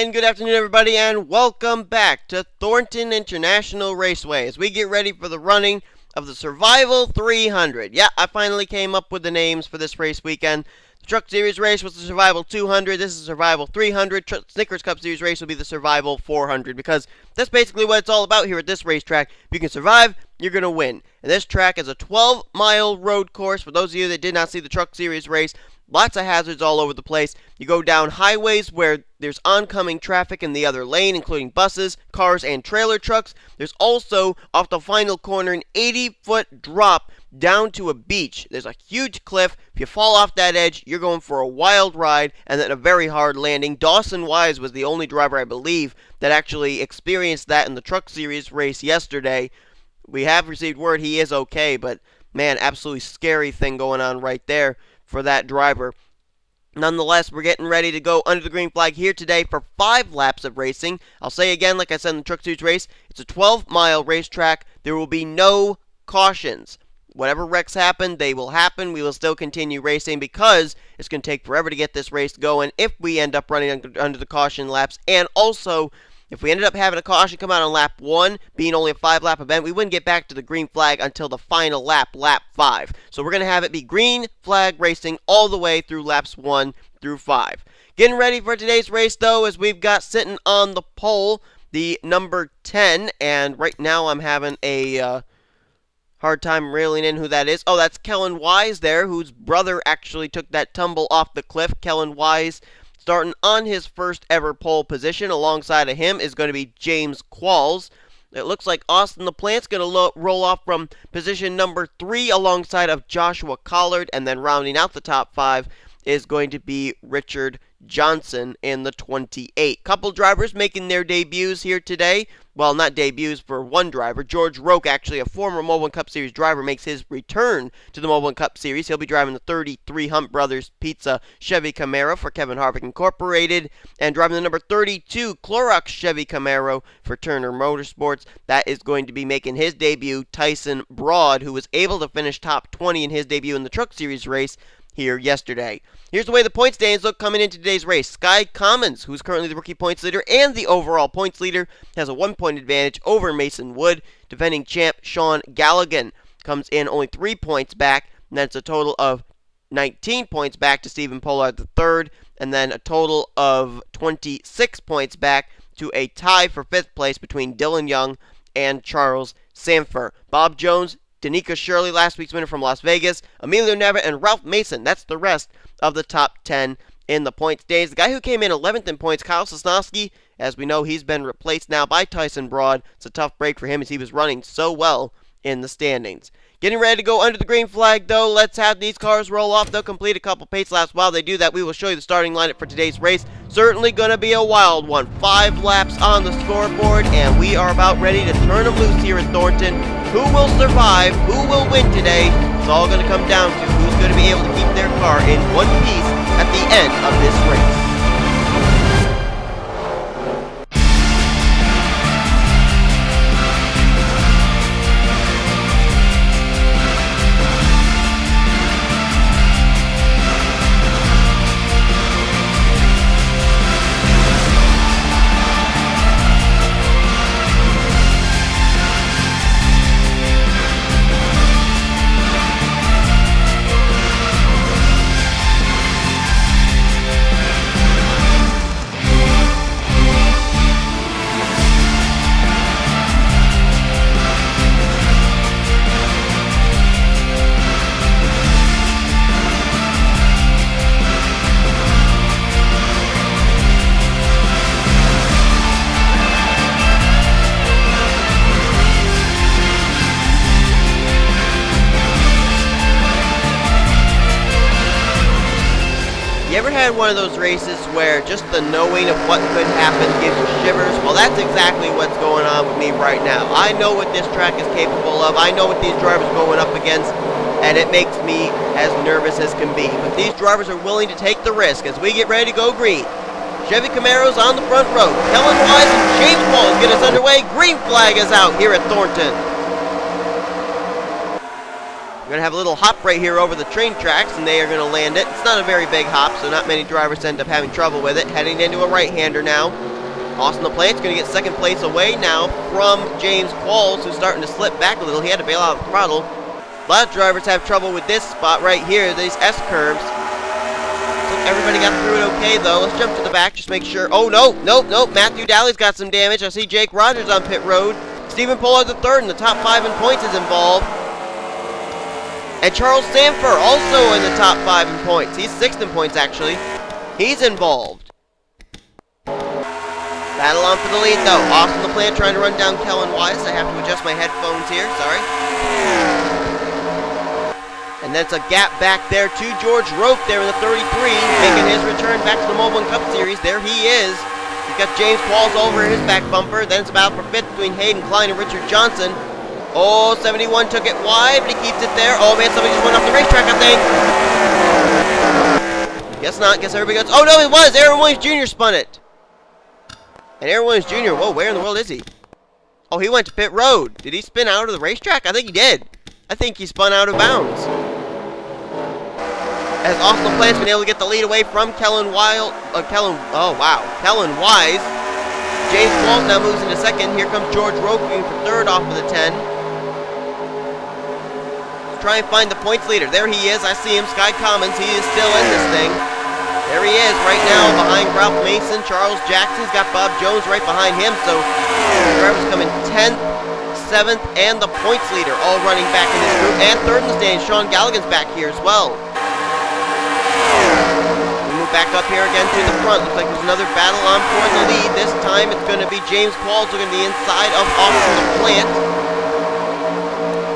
And good afternoon, everybody, and welcome back to Thornton International Raceway as we get ready for the running of the Survival 300. Yeah, I finally came up with the names for this race weekend. The Truck Series race was the Survival 200. This is the Survival 300. Snickers Cup Series race will be the Survival 400 because that's basically what it's all about here at this racetrack. If you can survive, you're going to win. And this track is a 12-mile road course. For those of you that did not see the Truck Series race, lots of hazards all over the place. You go down highways where there's oncoming traffic in the other lane, including buses, cars, and trailer trucks. There's also, off the final corner, an 80-foot drop down to a beach. There's a huge cliff. If you fall off that edge, you're going for a wild ride and then a very hard landing. Dawson Wise was the only driver, I believe, that actually experienced that in the Truck Series race yesterday. We have received word he is okay, but man, absolutely scary thing going on right there for that driver. Nonetheless, we're getting ready to go under the green flag here today for 5 laps of racing. I'll say again, like I said in the Truck Series race, it's a 12-mile racetrack. There will be no cautions. Whatever wrecks happen, they will happen. We will still continue racing because it's going to take forever to get this race going if we end up running under the caution laps. And also, if we ended up having a caution come out on lap 1, being only a 5-lap event, we wouldn't get back to the green flag until the final lap, lap 5. So we're going to have it be green flag racing all the way through laps 1 through 5. Getting ready for today's race, though, as we've got sitting on the pole the number 10. And right now I'm having a hard time reeling in who that is. Oh, that's Kellen Wise there, whose brother actually took that tumble off the cliff. Kellen Wise starting on his first ever pole position. Alongside of him is going to be James Qualls. It looks like Austin LaPlante's going to roll off from position number 3 alongside of Joshua Collard. And then rounding out the top 5 is going to be Richard Johnson in the 28. Couple drivers making their debuts here today. Well, not debuts for one driver. George Roque, actually a former Mobil1 Cup Series driver, makes his return to the Mobil1 Cup Series. He'll be driving the 33 Hunt Brothers Pizza Chevy Camaro for Kevin Harvick Incorporated, and driving the number 32 Clorox Chevy Camaro for Turner Motorsports. That is going to be making his debut Tyson Broad, who was able to finish top 20 in his debut in the Truck Series race here yesterday. Here's the way the point standings look coming into today's race. Sky Commons, who's currently the rookie points leader and the overall points leader, has a 1-point advantage over Mason Wood. Defending champ Sean Galligan comes in only 3 points back, and that's a total of 19 points back to Stephen Pollard III, and then a total of 26 points back to a tie for 5th place between Dylan Young and Charles Sanford. Bob Jones, Danica Shirley, last week's winner from Las Vegas, Emilio Nava, and Ralph Mason. That's the rest of the top 10 in the points days. The guy who came in 11th in points, Kyle Sosnowski, as we know, he's been replaced now by Tyson Broad. It's a tough break for him as he was running so well in the standings. Getting ready to go under the green flag, though. Let's have these cars roll off. They'll complete a couple pace laps. While they do that, we will show you the starting lineup for today's race. Certainly going to be a wild one. 5 laps on the scoreboard, and we are about ready to turn them loose here at Thornton. Who will survive? Who will win today? It's all going to come down to who's going to be able to keep their car in one piece at the end of this race. You ever had one of those races where just the knowing of what could happen gives you shivers? Well, that's exactly what's going on with me right now. I know what this track is capable of. I know what these drivers are going up against, and it makes me as nervous as can be. But these drivers are willing to take the risk as we get ready to go green. Chevy Camaro's on the front row. Kellen Wise and James Qualls get us underway. Green flag is out here at Thornton. We're going to have a little hop right here over the train tracks, and they are going to land it. It's not a very big hop, so not many drivers end up having trouble with it. Heading into a right-hander now. Austin LaPlante's going to get second place away now from James Qualls, who's starting to slip back a little. He had to bail out of the throttle. A lot of drivers have trouble with this spot right here, these S-curves. So everybody got through it okay, though. Let's jump to the back, just make sure. Oh, no. Matthew Daly's got some damage. I see Jake Rogers on pit road. Stephen Pollard III in the top 5 in points is involved. And Charles Sanford also in the top 5 in points. He's 6th in points, actually. He's involved. Battle on for the lead, though. Austin LaPlante trying to run down Kellen Wise. I have to adjust my headphones here. Sorry. And that's a gap back there to George Roque there in the 33, making his return back to the Mobil1 Cup Series. There he is. He's got James Qualls over his back bumper. Then it's about for 5th between Hayden Klein and Richard Johnson. Oh, 71 took it wide, but he keeps it there. Oh, man, somebody just went off the racetrack, I think. Guess not. Guess everybody goes. Oh, no, it was. Aaron Williams Jr. spun it. And Aaron Williams Jr., whoa, where in the world is he? Oh, he went to pit road. Did he spin out of the racetrack? I think he did. I think he spun out of bounds. As Austin LaPlante's been able to get the lead away from Kellen Wise. James Qualls now moves into second. Here comes George Roque for third off of the 10. Let's try and find the points leader. There he is. I see him. Sky Commons. He is still in this thing. There he is right now behind Ralph Mason. Charles Jackson's got Bob Jones right behind him. So the drivers come in 10th, 7th, and the points leader all running back in this group. And third in the standings, Sean Galligan's back here as well. We move back up here again to the front. Looks like there's another battle on for the lead. This time it's going to be James Qualls looking to the inside of Austin LaPlante.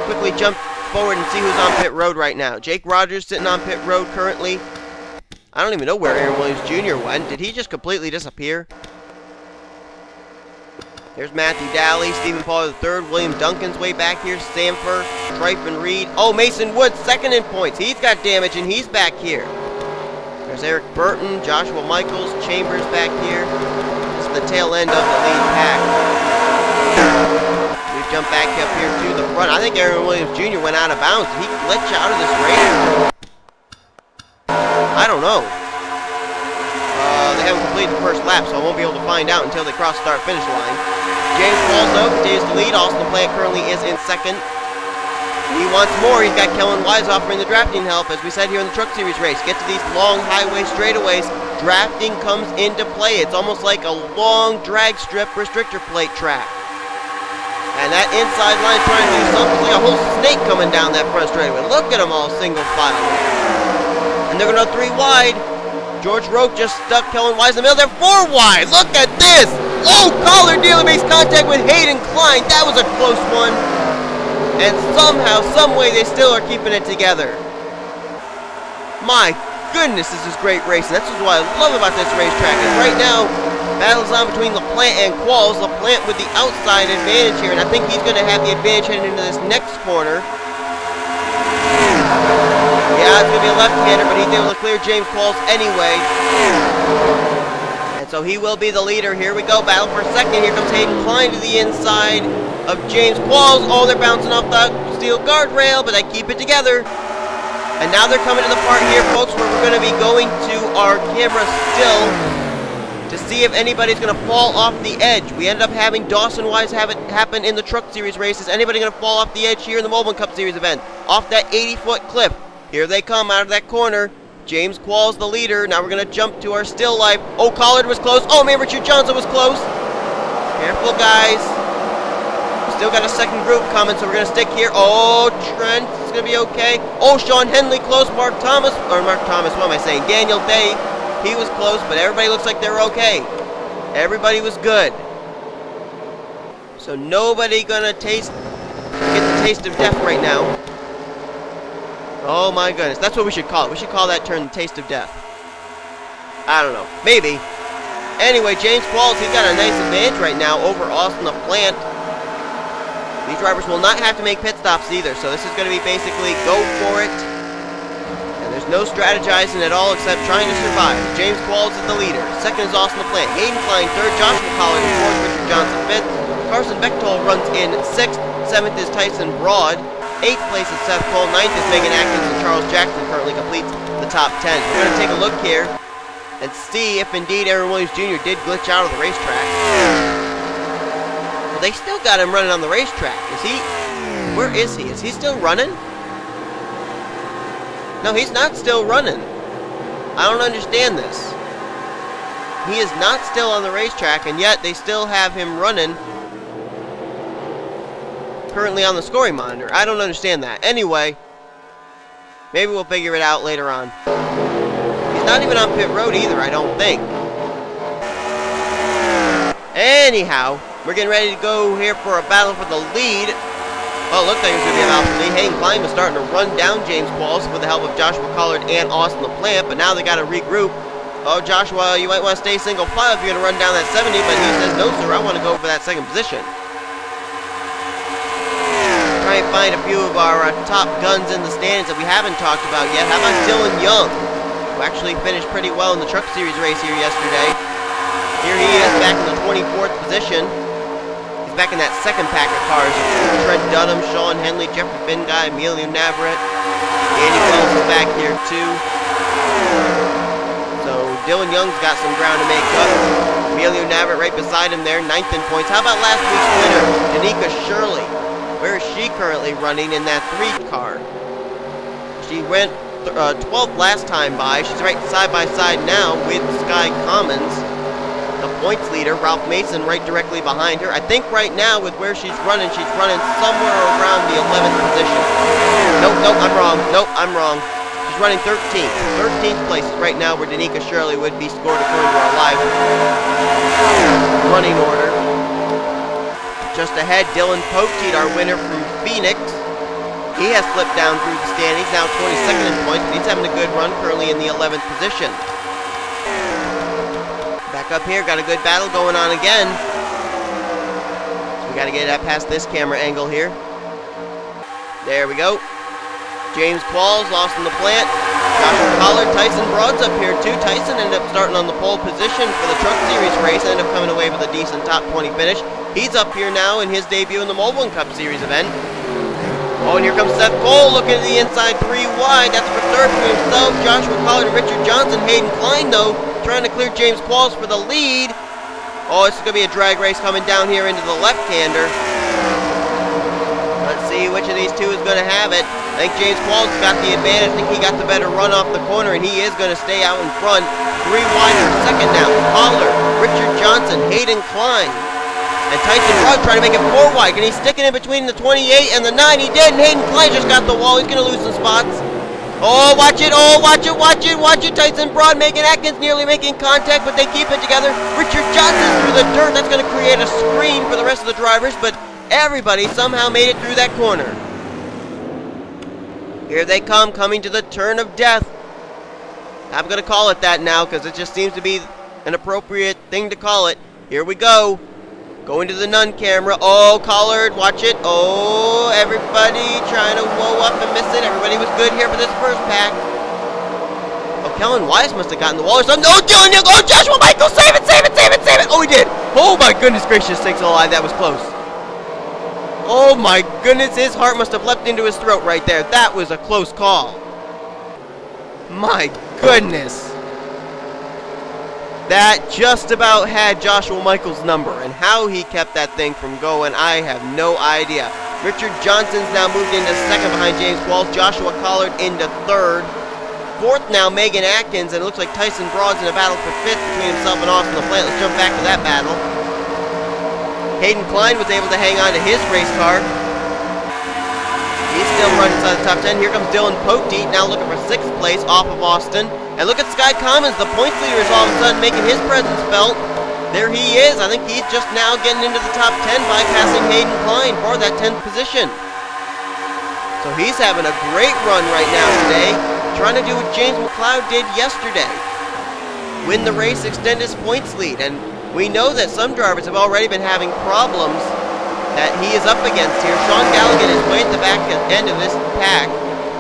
Quickly jump forward and see who's on pit road right now. Jake Rogers sitting on pit road currently. I don't even know where Aaron Williams Jr. went. Did he just completely disappear? There's Matthew Daly, Stephen Pollard III, William Duncan's way back here, Sanford, Trife and Reed. Oh, Mason Woods, second in points. He's got damage and he's back here. There's Eric Burton, Joshua Michaels, Chambers back here. This is the tail end of the lead pack. We jump back up here to the front. I think Aaron Williams Jr. went out of bounds. Did he glitch out of this race? I don't know. They haven't completed the first lap, so I won't be able to find out until they cross the start-finish line. James Qualls, though, continues to lead. Austin LaPlante currently is in second. He wants more. He's got Kellen Wise offering the drafting help, as we said here in the Truck Series race. Get to these long highway straightaways. Drafting comes into play. It's almost like a long drag strip restrictor plate track. And that inside line trying to do something like a whole snake coming down that front straightaway. Look at them all single file there. And they're going to 3 wide. George Roque just stuck Kellen Wise in the middle. They're 4 wide. Look at this. Oh, collar dealer makes contact with Hayden Klein. That was a close one. And somehow, some way, they still are keeping it together. My goodness, this is great racing. That's what I love about this racetrack. And right now, battle's on between LaPlante and Qualls. LaPlante with the outside advantage here. And I think he's going to have the advantage heading into this next corner. Yeah, it's going to be a left-hander, but he's able to clear James Qualls anyway. And so he will be the leader. Here we go, battle for second. Here comes Hayden Klein to the inside of James Qualls. Oh, they're bouncing off the steel guardrail, but they keep it together. And now they're coming to the part here, folks, where we're going to be going to our camera still to see if anybody's going to fall off the edge. We ended up having Dawson Wise have it happen in the Truck Series races. Anybody going to fall off the edge here in the Mobil1 Cup Series event? Off that 80-foot cliff. Here they come out of that corner. James Qualls the leader. Now we're going to jump to our still life. Oh, Collard was close. Oh, man, Richard Johnson was close. Careful, guys. Still got a second group coming, so we're going to stick here. Oh, Trent is going to be okay. Oh, Sean Henley close. Mark Thomas, what am I saying? Daniel Day, he was close, but everybody looks like they're okay. Everybody was good. So nobody going to get the taste of death right now. Oh my goodness, that's what we should call it. We should call that turn the taste of death. I don't know, maybe. Anyway, James Qualls, he's got a nice advantage right now over Austin LaPlante. These drivers will not have to make pit stops either, so this is going to be basically go for it. And there's no strategizing at all except trying to survive. James Qualls is the leader. Second is Austin LaPlante. Hayden Klein third, Joshua Collard fourth, Richard Johnson fifth. Carson Bechtold runs in sixth. Seventh is Tyson Broad. 8th place is Seth Cole. 9th is Megan Atkins, and Charles Jackson currently completes the top 10. We're going to take a look here and see if indeed Aaron Williams Jr. did glitch out of the racetrack. Well, they still got him running on the racetrack. Is he? Where is he? Is he still running? No, he's not still running. I don't understand this. He is not still on the racetrack, and yet they still have him running currently on the scoring monitor. I don't understand that. Anyway, maybe we'll figure it out later on. He's not even on pit road either, I don't think. Anyhow, we're getting ready to go here for a battle for the lead. Well, it looked like it was going to be a battle for the lead. Hayden Klein was starting to run down James Qualls with the help of Joshua Collard and Austin LaPlante, but now they got to regroup. Oh, Joshua, you might want to stay single file if you're going to run down that 70, but he says, no, sir, I want to go for that second position. Try and find a few of our top guns in the standings that we haven't talked about yet. How about Dylan Young, who actually finished pretty well in the Truck Series race here yesterday. Here he is back in the 24th position. He's back in that second pack of cars. Trent Dunham, Sean Henley, Jeffrey Finguy, Emilio Navarrete. Andy Wells is back here too. So Dylan Young's got some ground to make up. Emilio Navarrete right beside him there, 9th in points. How about last week's winner, Danica Shirley? Where is she currently running in that 3 car? She went 12th last time by. She's right side by side now with Sky Commons, the points leader. Ralph Mason right directly behind her. I think right now with where she's running somewhere around the 11th position. Nope, I'm wrong. I'm wrong. She's running 13th. 13th place is right now where Danica Shirley would be scored according to our live running order. Just ahead, Dylan Poteet, our winner from Phoenix. He has slipped down through the standings, now 22nd in points, but he's having a good run, currently in the 11th position. Back up here, got a good battle going on again. We got to get that past this camera angle here. There we go. James Qualls, Austin LaPlante, Joshua Collard, Tyson Broad's up here too. Tyson ended up starting on the pole position for the Truck Series race, ended up coming away with a decent top 20 finish. He's up here now in his debut in the Mobil1 Cup Series event. Oh, and here comes Seth Cole looking at the inside 3 wide. That's for third for himself. Joshua Collard and Richard Johnson. Hayden Klein, though, trying to clear James Qualls for the lead. Oh, this is going to be a drag race coming down here into the left-hander. Let's see which of these two is going to have it. I think James Qualls got the advantage. I think he got the better run off the corner, and he is going to stay out in front. 3 wide for second now. Collard, Richard Johnson, Hayden Klein. And Tyson Broad trying to make it 4 wide, and he's sticking in between the 28 and the 9. He did, and Hayden Klein just got the wall. He's going to lose some spots. Oh, watch it. Oh, watch it, watch it, watch it. Tyson Broad, Megan Atkins nearly making contact, but they keep it together. Richard Johnson through the dirt. That's going to create a screen for the rest of the drivers, but everybody somehow made it through that corner. Here they come, coming to the turn of death. I'm going to call it that now because it just seems to be an appropriate thing to call it. Here we go. Going to the Nun camera. Oh, Collard, watch it. Oh, everybody trying to whoa up and miss it. Everybody was good here for this first pack. Oh, Kellen Wise must have gotten the wall or something. Oh, Dylan Young. Oh, Joshua Michael. Save it, save it, save it, save it. Oh, he did. Oh, my goodness gracious sakes alive. That was close. Oh, my goodness. His heart must have leapt into his throat right there. That was a close call. My goodness. That just about had Joshua Michaels' number, and how he kept that thing from going, I have no idea. Richard Johnson's now moved into second behind James Qualls. Joshua Collard into third. Fourth now, Megan Atkins, and it looks like Tyson Broad's in a battle for fifth between himself and Austin LaPlante. Let's jump back to that battle. Hayden Klein was able to hang on to his race car. He's still running inside the top 10. Here comes Dylan Poteet, now looking for 6th place off of Austin. And look at Sky Commons, the points leader is all of a sudden making his presence felt. There he is. I think he's just now getting into the top 10 by passing Hayden Klein for that 10th position. So he's having a great run right now today, trying to do what James McLeod did yesterday. Win the race, extend his points lead. And we know that some drivers have already been having problems that he is up against here. Sean Galligan is way at the back end of this pack.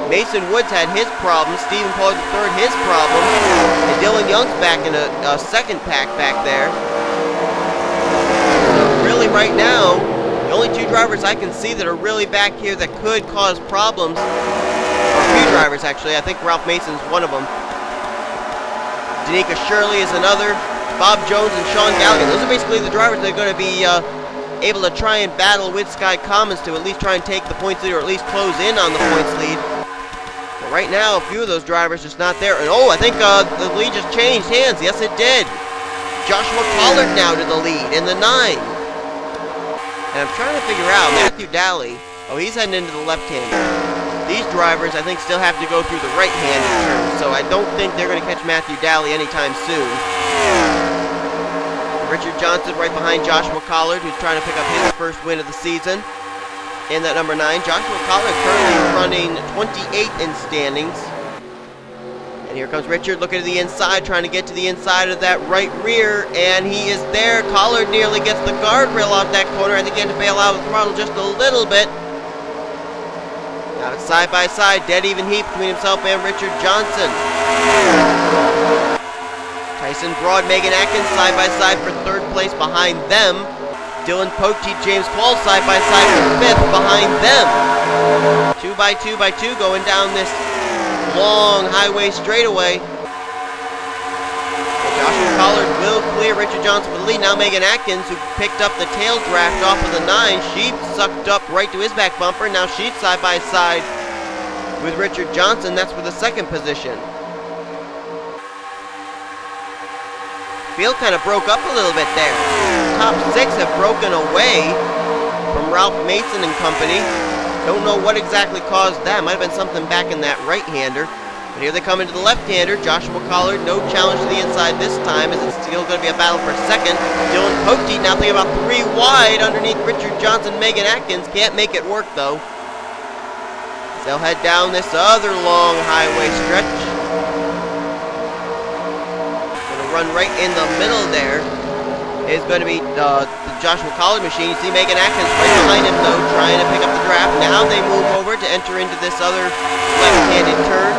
Mason Woods had his problems. Stephen Pollard III his problem. And Dylan Young's back in a second pack back there. So really right now, The only two drivers I can see that are really back here that could cause problems, or a few drivers actually, I think Ralph Mason's one of them. Danica Shirley is another, Bob Jones and Sean Galligan. Those are basically the drivers that are going to be able to try and battle with Sky Commons to at least try and take the points lead, or at least close in on the points lead. But right now, a few of those drivers just not there. And oh, I think the lead just changed hands. Yes, it did. Joshua Pollard now to the lead in the 9. And I'm trying to figure out, Matthew Daly, oh, he's heading into the left-hander. These drivers, I think, still have to go through the right-handed turn, so I don't think they're going to catch Matthew Daly anytime soon. Richard Johnson right behind Joshua Collard, who's trying to pick up his first win of the season. In that number 9, Joshua Collard currently running 28 in standings. And here comes Richard looking to the inside, trying to get to the inside of that right rear, and he is there. Collard nearly gets the guardrail off that corner. I think he had to bail out with the throttle just a little bit. Now it's side by side, dead even heat between himself and Richard Johnson. Tyson Broad, Megan Atkins side by side for third place behind them. Dylan Poteet, James Quall side by side for fifth behind them. 2 by 2 by 2 going down this long highway straightaway. Joshua Collard will clear Richard Johnson for the lead. Now Megan Atkins, who picked up the tail draft off of the 9. She sucked up right to his back bumper. Now she's side by side with Richard Johnson. That's for the second position. Field kind of broke up a little bit there. Top 6 have broken away from Ralph Mason and company. Don't know what exactly caused that. Might have been something back in that right-hander. But here they come into the left-hander. Joshua Collard, no challenge to the inside this time, as it's still going to be a battle for second. Dylan Poteet now thinking about 3 wide underneath Richard Johnson, Megan Atkins. Can't make it work, though. They'll head down this other long highway stretch. Run right in the middle there is going to be the Joshua Collard machine. You see Megan Atkins right behind him, though, trying to pick up the draft. Now they move over to enter into this other left-handed turn.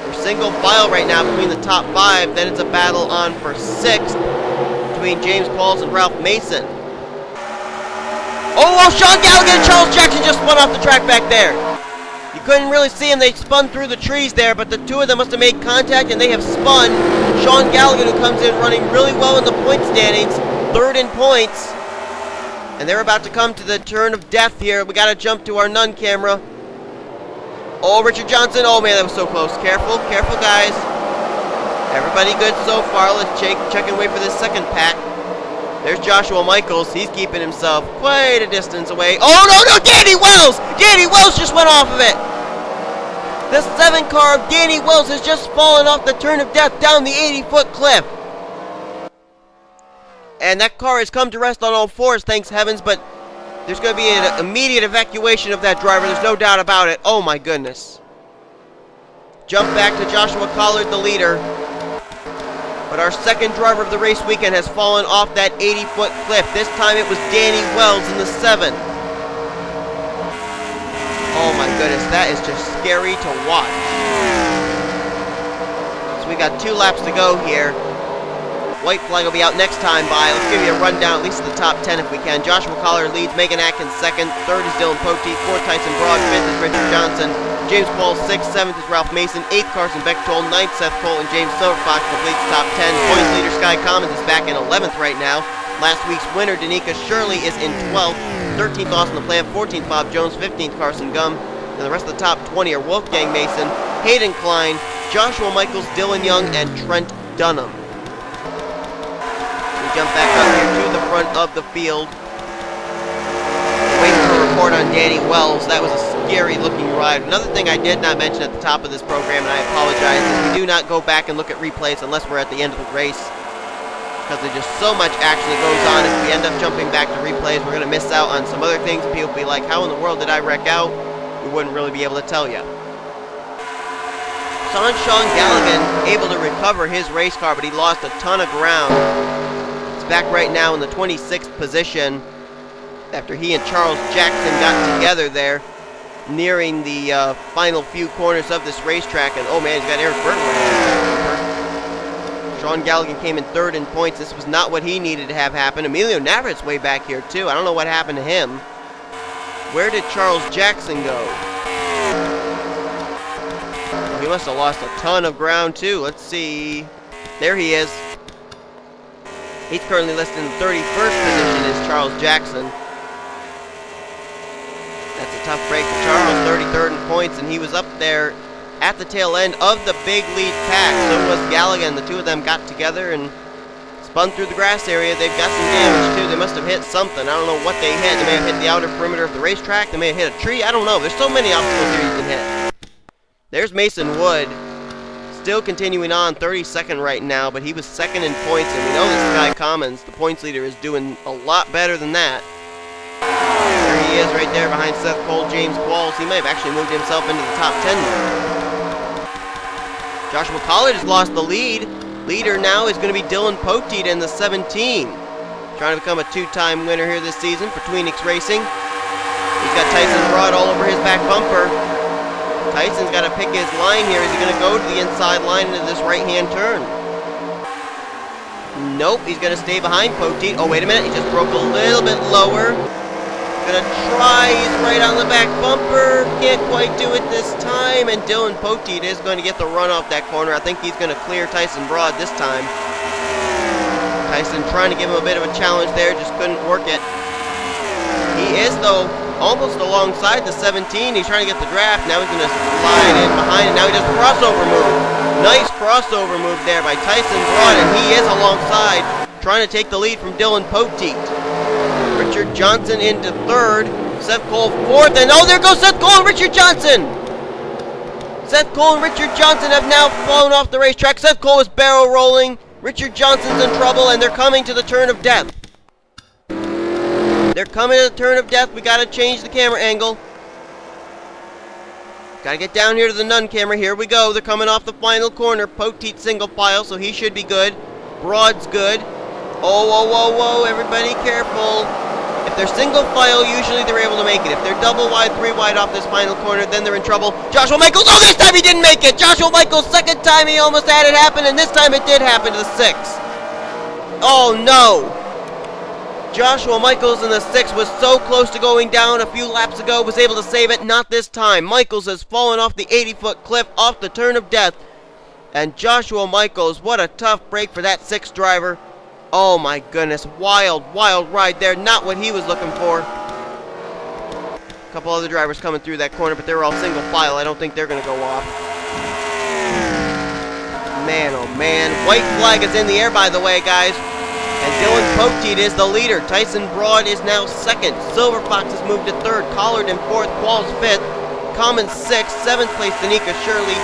They're single file right now between the top 5. Then it's a battle on for 6th between James Qualls and Ralph Mason. Oh, well, Sean Gallagher and Charles Jackson just spun off the track back there. You couldn't really see them. They spun through the trees there, but the two of them must have made contact, and they have spun. Sean Gallagher, who comes in running really well in the point standings, 3rd in points. And they're about to come to the turn of death here. We got to jump to our Nun camera. Oh, Richard Johnson. Oh, man, that was so close. Careful, careful, guys. Everybody good so far. Let's check and wait for this second pack. There's Joshua Michaels. He's keeping himself quite a distance away. Oh, no, Danny Wells! Danny Wells just went off of it. The 7 car of Danny Wells has just fallen off the turn of death down the 80-foot cliff. And that car has come to rest on all fours, thanks heavens, but there's going to be an immediate evacuation of that driver. There's no doubt about it. Oh, my goodness. Jump back to Joshua Collard, the leader. But our second driver of the race weekend has fallen off that 80-foot cliff. This time it was Danny Wells in the 7. Oh my goodness, that is just scary to watch. So we got 2 laps to go here. White flag will be out next time by. Let's give you a rundown, at least of the top 10 if we can. Joshua Collard leads, Megan Atkins 2nd, 3rd is Dylan Poteet, 4th Tyson Broad, 5th is Richard Johnson, James Qualls 6th, 7th is Ralph Mason, 8th Carson Bechtold, 9th Seth Cole, and James Silverfox completes the top 10. Points leader Sky Commons is back in 11th right now. Last week's winner, Danica Shirley, is in 12th. 13th Austin LaPlante, 14th Bob Jones, 15th Carson Gum. And the rest of the top 20 are Wolfgang Mason, Hayden Klein, Joshua Michaels, Dylan Young, and Trent Dunham. We jump back up here to the front of the field. Waiting for a report on Danny Wells. That was a scary looking ride. Another thing I did not mention at the top of this program, and I apologize, is we do not go back and look at replays unless we're at the end of the race, because there's just so much actually goes on. If we end up jumping back to replays, we're going to miss out on some other things. People will be like, how in the world did I wreck out? We wouldn't really be able to tell you. Sean Galligan able to recover his race car, but he lost a ton of ground. It's back right now in the 26th position after he and Charles Jackson got together there, nearing the final few corners of this racetrack. And oh man, he's got Eric Burton. Sean Galligan came in third in points. This was not what he needed to have happen. Emilio Navarrete's way back here, too. I don't know what happened to him. Where did Charles Jackson go? Oh, he must have lost a ton of ground, too. Let's see. There he is. He's currently listed in the 31st position as Charles Jackson. That's a tough break for Charles, 33rd in points, and he was up there at the tail end of the big lead pack. So was Galligan. The two of them got together and spun through the grass area. They've got some damage, too. They must have hit something. I don't know what they hit. They may have hit the outer perimeter of the racetrack. They may have hit a tree. I don't know. There's so many obstacles here you can hit. There's Mason Wood. Still continuing on, 32nd right now, but he was second in points, and we know that Sky Commons, the points leader, is doing a lot better than that. There he is right there behind Seth Cole, James Qualls. He may have actually moved himself into the top 10 now. Joshua Collard has lost the lead. Leader now is going to be Dylan Poteet in the 17. Trying to become a two-time winner here this season for Tweenix Racing. He's got Tyson Broad all over his back bumper. Tyson's got to pick his line here. Is he going to go to the inside line into this right-hand turn? Nope, he's going to stay behind Poteet. Oh, wait a minute. He just broke a little bit lower. Going to try. He's right on the back bumper. Can't quite do it this time. And Dylan Poteet is going to get the run off that corner. I think he's going to clear Tyson Broad this time. Tyson trying to give him a bit of a challenge there. Just couldn't work it. He is, though, almost alongside the 17. He's trying to get the draft. Now he's going to slide in behind, and now he does a crossover move. Nice crossover move there by Tyson Broad, and he is alongside, trying to take the lead from Dylan Poteet. Richard Johnson into third. Seth Cole fourth, and oh, there goes Seth Cole and Richard Johnson! Seth Cole and Richard Johnson have now flown off the racetrack. Seth Cole is barrel rolling. Richard Johnson's in trouble, and they're coming to the turn of death. They're coming to the turn of death. We got to change the camera angle. Got to get down here to the Nun camera. Here we go. They're coming off the final corner. Poteet single file, so he should be good. Broad's good. Oh, whoa, whoa, whoa. Everybody careful. If they're single file, usually they're able to make it. If they're double wide, three wide off this final corner, then they're in trouble. Joshua Michaels. Oh, this time he didn't make it. Joshua Michaels, second time he almost had it happen, and this time it did happen to the 6. Oh, no. Joshua Michaels in the 6 was so close to going down a few laps ago, was able to save it, not this time. Michaels has fallen off the 80-foot cliff off the turn of death. And Joshua Michaels, what a tough break for that 6 driver. Oh my goodness, wild, wild ride there. Not what he was looking for. A couple other drivers coming through that corner, but they're all single file. I don't think they're going to go off. Man, oh man. White flag is in the air, by the way, guys. And Dylan Poteet is the leader. Tyson Broad is now second. Silver Fox has moved to third. Collard in fourth. Qualls fifth. Commons sixth. Seventh place, Danica Shirley.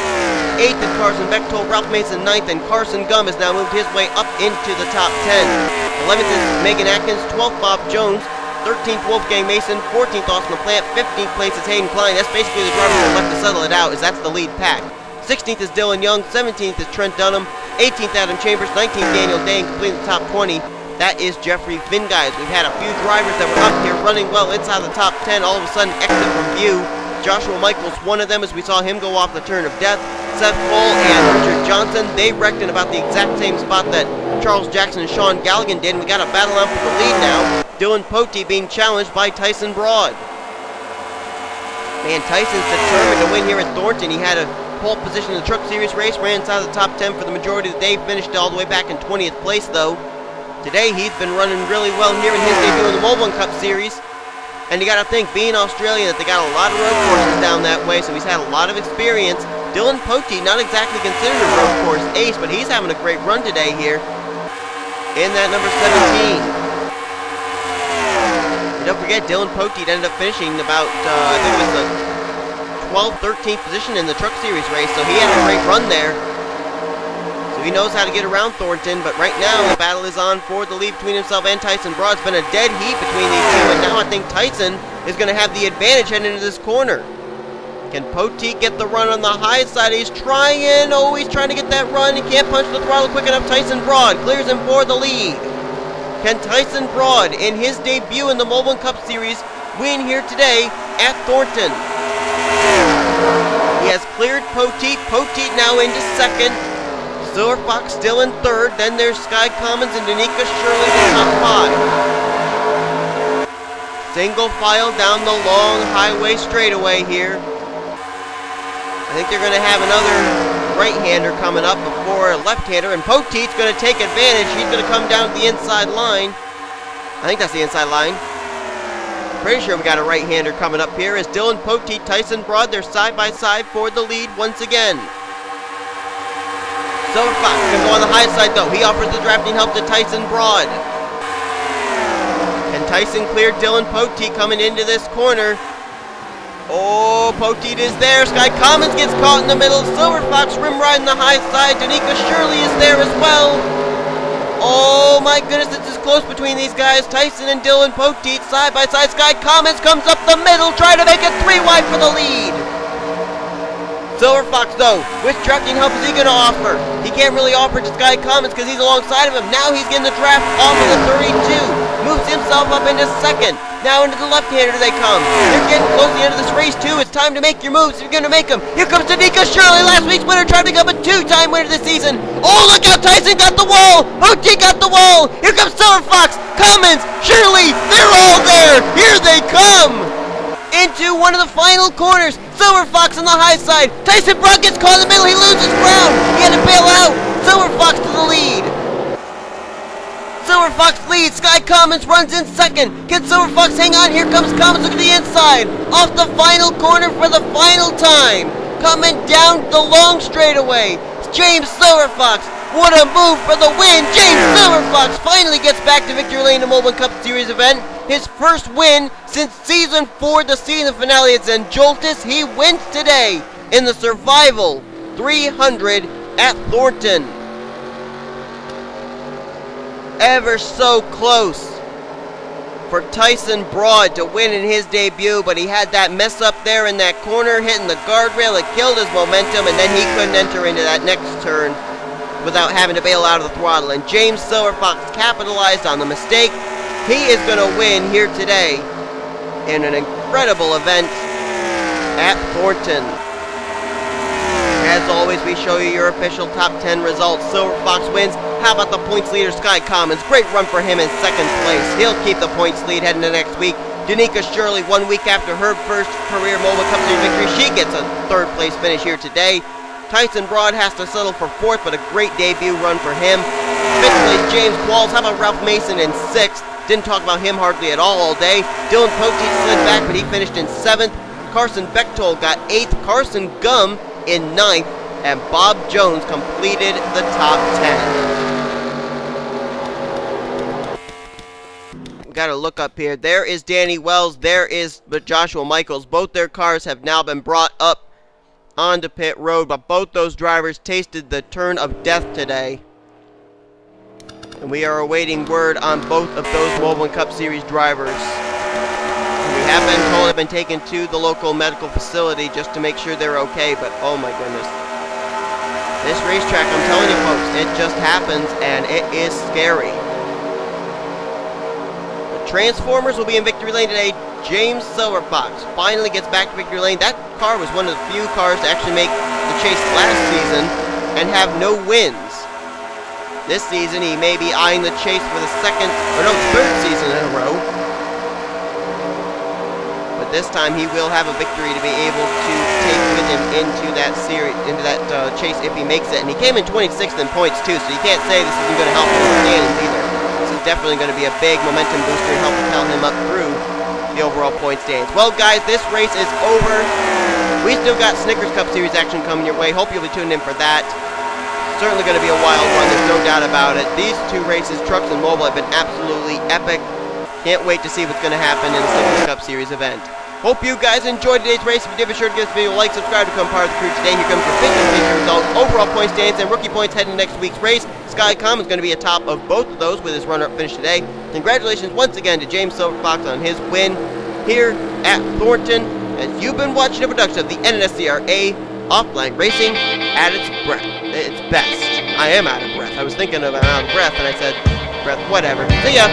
Eighth is Carson Bechtold. Ralph Mason ninth. And Carson Gum has now moved his way up into the top 10. 11th is Megan Atkins. 12th, Bob Jones. 13th, Wolfgang Mason. 14th, Austin LaPlante. 15th place is Hayden Klein. That's basically the driver that left to settle it out, as that's the lead pack. 16th is Dylan Young, 17th is Trent Dunham, 18th Adam Chambers, 19th Daniel Day, completing the top 20. That is Jeffrey Finn, guys. We've had a few drivers that were up here running well inside the top 10, all of a sudden exit from view. Joshua Michaels, one of them, as we saw him go off the turn of death. Seth Cole and Richard Johnson, they wrecked in about the exact same spot that Charles Jackson and Sean Galligan did, and we got a battle on for the lead now. Dylan Poteet being challenged by Tyson Broad. Man, Tyson's determined to win here at Thornton. He had a pole position in the Truck Series race, ran inside the top 10 for the majority of the day, finished all the way back in 20th place though. Today he's been running really well here in his debut in the Mobil1 Cup Series. And you gotta think, being Australian, that they got a lot of road courses down that way, so he's had a lot of experience. Dylan Poteet, not exactly considered a road course ace, but he's having a great run today here in that number 17. And don't forget, Dylan Poteet ended up finishing about, I think it was the 12th, 13th position in the Truck Series race, so he had a great run there. So he knows how to get around Thornton, but right now the battle is on for the lead between himself and Tyson Broad. It's been a dead heat between these two, and now I think Tyson is going to have the advantage heading into this corner. Can Poteet get the run on the high side? He's trying. Oh, he's trying to get that run. He can't punch the throttle quick enough. Tyson Broad clears him for the lead. Can Tyson Broad, in his debut in the Mobil1 Cup Series, win here today at Thornton? He has cleared Poteet. Poteet now into second. Silver Fox still in third. Then there's Sky Commons and Danica Shirley in the top 5. Single file down the long highway straightaway here. I think they're going to have another right-hander coming up before a left-hander, and Poteet's going to take advantage. He's going to come down to the inside line. I think that's the inside line. Pretty sure we got a right-hander coming up here as Dylan Poteet, Tyson Broad, they're side-by-side for the lead once again. Silver Fox going to go on the high side, though. He offers the drafting help to Tyson Broad. And Tyson cleared Dylan Poteet coming into this corner. Oh, Poteet is there. Sky Commons gets caught in the middle. Silver Fox rim riding the high side. Danica Shirley is there as well. Oh my goodness, it's as close between these guys. Tyson and Dylan Poteet side by side. Sky Commons comes up the middle, trying to make it 3 wide for the lead. Silver Fox, though, which drafting help is he going to offer? He can't really offer to Sky Commons because he's alongside of him. Now he's getting the draft off of the 32. Moves himself up into second. Now into the left-hander they come. They're getting close to the end of this race, too. It's time to make your moves if you're going to make them. Here comes Danica Shirley, last week's winner, trying to become a 2-time winner this season. Oh, look out, Tyson got the wall. Poteet got the wall. Here comes Silver Fox, Commons, Shirley. They're all there. Here they come. Into one of the final corners. Silver Fox on the high side. Tyson Broad gets caught in the middle. He loses ground. He had to bail out. Silver Fox to the lead. Silver Fox leads. Sky Commons runs in second. Can Silver Fox hang on? Here comes Commons. Look at the inside. Off the final corner for the final time. Coming down the long straightaway. James Silver Fox. What a move for the win. James Silver Fox finally gets back to victory lane in the Mobil Cup Series event. His first win since Season 4, the season finale at Joltis. He wins today in the Survival 300 at Thornton. Ever so close for Tyson Broad to win in his debut, but he had that mess up there in that corner, hitting the guardrail. It killed his momentum, and then he couldn't enter into that next turn without having to bail out of the throttle. And James Silver Fox capitalized on the mistake. He is going to win here today in an incredible event at Thornton. As always, we show you your official top 10 results. Silver Fox wins. How about the points leader, Sky Commons? Great run for him in second place. He'll keep the points lead heading to next week. Danica Shirley, 1 week after her first career Mobil Cup Series victory, she gets a third place finish here today. Tyson Broad has to settle for fourth, but a great debut run for him. Fifth place, James Qualls. How about Ralph Mason in sixth? Didn't talk about him hardly at all day. Dylan Poteet slid back, but he finished in seventh. Carson Bechtold got eighth. Carson Gum in ninth. And Bob Jones completed the top 10. We gotta look up here. There is Danny Wells. There is Joshua Michaels. Both their cars have now been brought up onto pit road, but both those drivers tasted the turn of death today. And we are awaiting word on both of those Mobil Cup Series drivers. And we have been told they've been taken to the local medical facility just to make sure they're okay, but oh my goodness. This racetrack, I'm telling you folks, it just happens and it is scary. The Transformers will be in victory lane today. James Silver Fox finally gets back to victory lane. That car was one of the few cars to actually make the chase last season and have no wins. This season, he may be eyeing the chase for the third season in a row. But this time, he will have a victory to be able to take with him into that series, chase if he makes it. And he came in 26th in points too, so you can't say this isn't going to help him in the standings either. This is definitely going to be a big momentum booster and help propel him up through the overall point standings. Well, guys, this race is over. We still got Snickers Cup Series action coming your way. Hope you'll be tuned in for that. Certainly going to be a wild one, there's no doubt about it. These two races, Trucks and Mobil, have been absolutely epic. Can't wait to see what's going to happen in the Snickers Cup Series event. Hope you guys enjoyed today's race. If you did, be sure to give this video a like, subscribe to become part of the crew today. Here comes your official results, overall point standings, and rookie points heading to next week's race. Sky Commons is going to be atop of both of those with his runner-up finish today. Congratulations once again to James Silver Fox on his win here at Thornton. As you've been watching a production of the NNSCRA Offline Racing at its best. I am out of breath. I was thinking of out of breath and I said breath, whatever. See ya!